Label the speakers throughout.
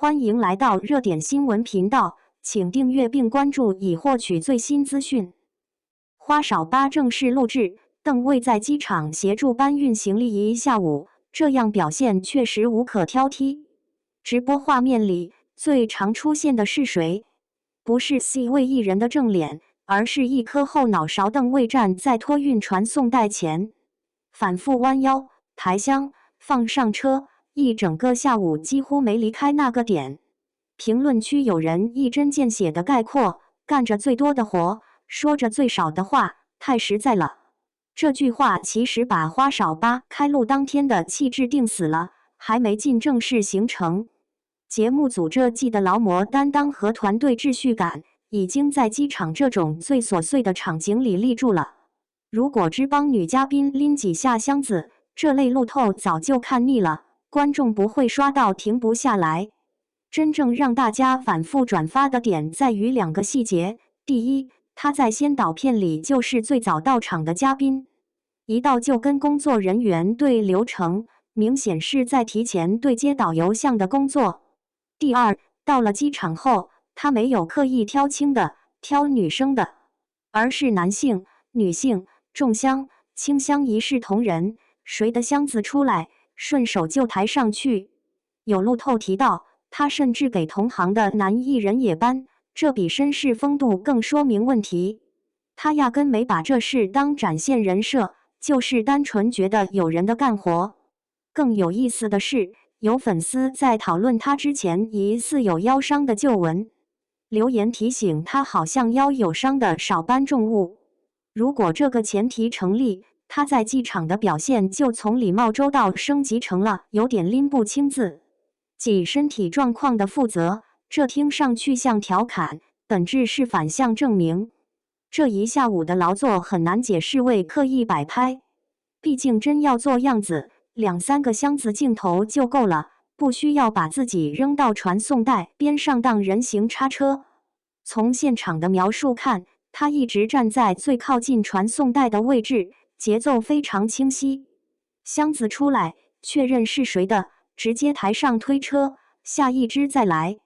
Speaker 1: 欢迎来到热点新闻频道，请订阅并关注以获取最新资讯。花少8正式录制，邓为在机场协助搬运行李一下午，这样表现确实无可挑剔。直播画面里最常出现的是谁？不是 C 位艺人的正脸，而是一颗后脑勺。邓为站在托运传送带前，反复弯腰抬箱放上车，一整个下午几乎没离开那个点。评论区有人一针见血的概括：干着最多的活，说着最少的话，太实在了。这句话其实把花少8开录当天的气质定死了，还没进正式行程。节目组这季的劳模担当和团队秩序感，已经在机场这种最琐碎的场景里立住了。如果只帮女嘉宾拎几下箱子，这类路透早就看腻了，观众不会刷到停不下来。真正让大家反复转发的点在于2个细节。第一，他在先导片里就是最早到场的嘉宾，一到就跟工作人员对流程，明显是在提前对接导游项的工作。第二，到了机场后，他没有刻意挑轻的、挑女生的，而是男性、女性、重箱、轻箱一视同仁，谁的箱子出来，顺手就抬上去。有路透提到，他甚至给同行的男艺人也搬，这比绅士风度更说明问题。他压根没把这事当展现人设，就是单纯觉得有人的干活。更有意思的是，有粉丝在讨论他之前疑似有腰伤的旧闻，留言提醒他好像腰有伤的少搬重物。如果这个前提成立，他在机场的表现就从礼貌周到升级成了有点拎不清字，即身体状况的负责。这听上去像调侃，本质是反向证明。这一下午的劳作很难解释为刻意摆拍，毕竟真要做样子，2、3个箱子镜头就够了，不需要把自己扔到传送带边上当人形叉车。从现场的描述看，他一直站在最靠近传送带的位置，节奏非常清晰。箱子出来，确认是谁的，直接抬上推车，下一只再来。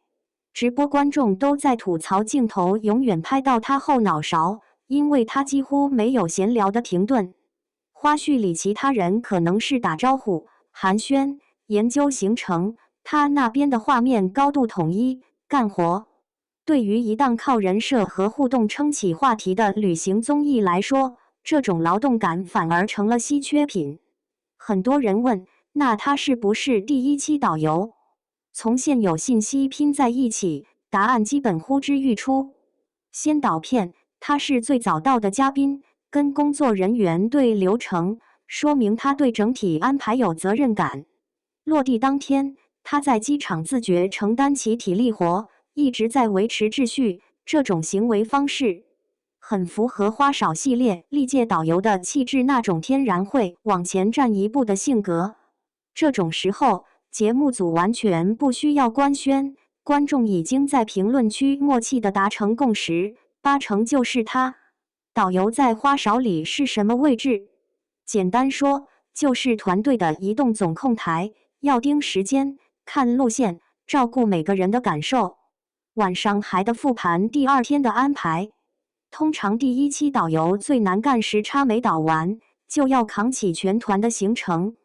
Speaker 1: 直播观众都在吐槽镜头永远拍到他后脑勺，因为他几乎没有闲聊的停顿。花絮里其他人可能是打招呼、寒暄、研究行程，他那边的画面高度统一，干活。对于一档靠人设和互动撑起话题的旅行综艺来说，这种劳动感反而成了稀缺品。很多人问，那他是不是第1期导游？从现有信息拼在一起，答案基本呼之欲出。先导片，他是最早到的嘉宾，跟工作人员对流程，说明他对整体安排有责任感。落地当天，他在机场自觉承担起体力活，一直在维持秩序，这种行为方式很符合花少系列历届导游的气质，那种天然会往前站一步的性格。这种时候，节目组完全不需要官宣，观众已经在评论区默契地达成共识，8成就是他。导游在花少里是什么位置？简单说，就是团队的移动总控台，要盯时间、看路线，照顾每个人的感受。晚上还得复盘第2天的安排。通常第1期导游最难干，时差没倒完，就要扛起全团的行程。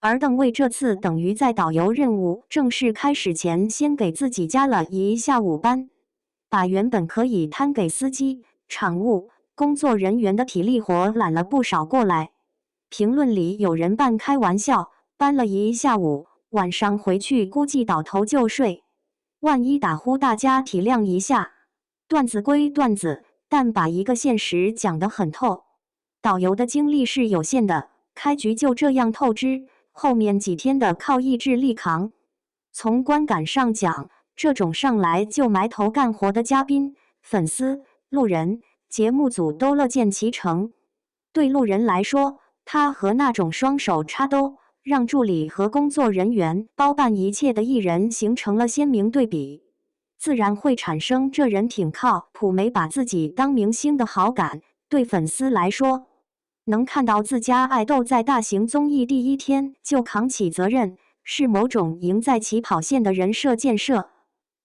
Speaker 1: 而邓为这次等于在导游任务正式开始前，先给自己加了一下午班，把原本可以摊给司机、场务、工作人员的体力活揽了不少过来。评论里有人半开玩笑，搬了一下午，晚上回去估计倒头就睡。万一打呼，大家体谅一下。段子归段子，但把一个现实讲得很透。导游的精力是有限的，开局就这样透支，后面几天的靠意志力扛。从观感上讲，这种上来就埋头干活的嘉宾，粉丝、路人、节目组都乐见其成。对路人来说，他和那种双手插兜，让助理和工作人员包办一切的艺人形成了鲜明对比，自然会产生这人挺靠谱，没把自己当明星的好感。对粉丝来说，能看到自家爱豆在大型综艺第1天就扛起责任，是某种赢在起跑线的人设建设。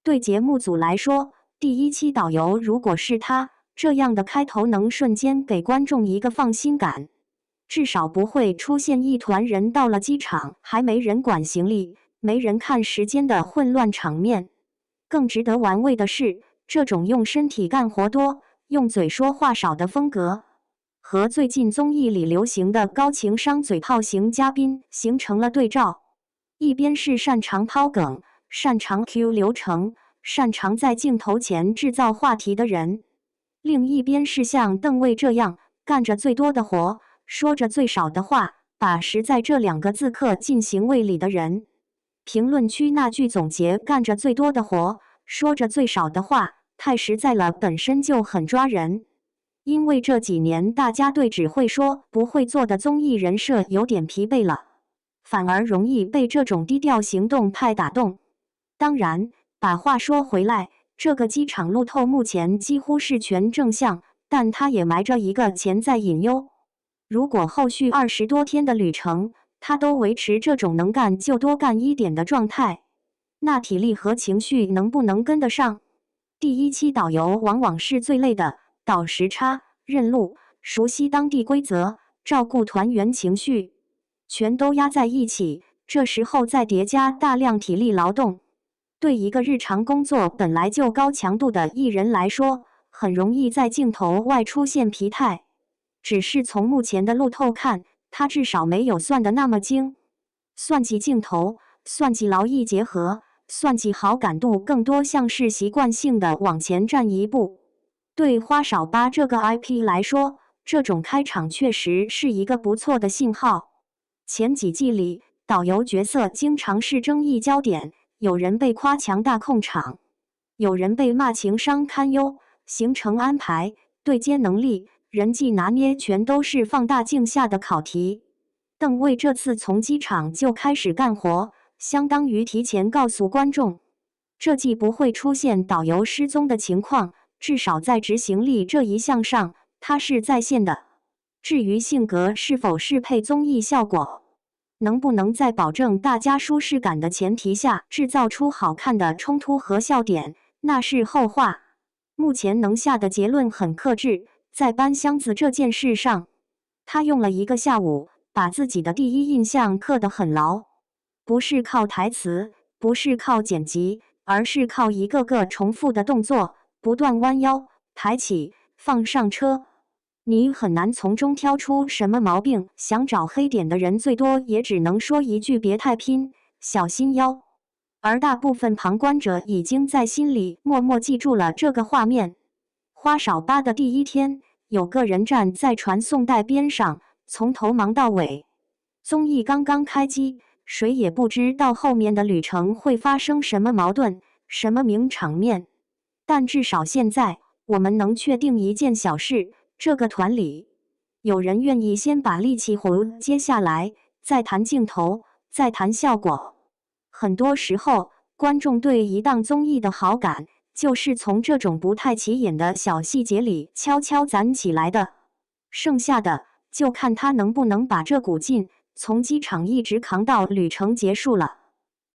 Speaker 1: 对节目组来说，第一期导游如果是他，这样的开头能瞬间给观众一个放心感，至少不会出现一团人到了机场还没人管行李、没人看时间的混乱场面。更值得玩味的是，这种用身体干活多、用嘴说话少的风格，和最近综艺里流行的高情商嘴炮型嘉宾形成了对照。一边是擅长抛梗、擅长 Q 流程、擅长在镜头前制造话题的人，另一边是像邓卫这样干着最多的活、说着最少的话，把实在这2个字刻进行胃里的人。评论区那句总结干着最多的活，说着最少的话，太实在了，本身就很抓人。因为这几年大家对只会说不会做的综艺人设有点疲惫了，反而容易被这种低调行动派打动。当然，把话说回来，这个机场路透目前几乎是全正向，但它也埋着一个潜在隐忧。如果后续20多天的旅程，他都维持这种能干就多干一点的状态，那体力和情绪能不能跟得上？第一期导游往往是最累的，倒时差、认路、熟悉当地规则、照顾团员情绪，全都压在一起，这时候再叠加大量体力劳动，对一个日常工作本来就高强度的艺人来说，很容易在镜头外出现疲态。只是从目前的路透看，他至少没有算得那么精，算计镜头、算计劳逸结合、算计好感度，更多像是习惯性的往前站一步。对花少八这个 IP 来说，这种开场确实是一个不错的信号。前几季里，导游角色经常是争议焦点，有人被夸强大控场，有人被骂情商堪忧，行程安排、对接能力、人际拿捏全都是放大镜下的考题。邓卫这次从机场就开始干活，相当于提前告诉观众，这季不会出现导游失踪的情况，至少在执行力这一项上，他是在线的。至于性格是否适配综艺效果，能不能在保证大家舒适感的前提下制造出好看的冲突和笑点，那是后话。目前能下的结论很克制，在搬箱子这件事上，他用了1个下午，把自己的第一印象刻得很牢，不是靠台词，不是靠剪辑，而是靠一个个重复的动作，不断弯腰、抬起、放上车。你很难从中挑出什么毛病，想找黑点的人最多也只能说一句别太拼，小心腰。而大部分旁观者已经在心里默默记住了这个画面。花少八的第一天，有个人站在传送带边上，从头忙到尾。综艺刚刚开机，谁也不知道后面的旅程会发生什么矛盾、什么名场面。但至少现在，我们能确定一件小事，这个团里，有人愿意先把力气活接下来，再谈镜头，再谈效果。很多时候，观众对一档综艺的好感，就是从这种不太起眼的小细节里悄悄攒起来的。剩下的，就看他能不能把这股劲从机场一直扛到旅程结束了。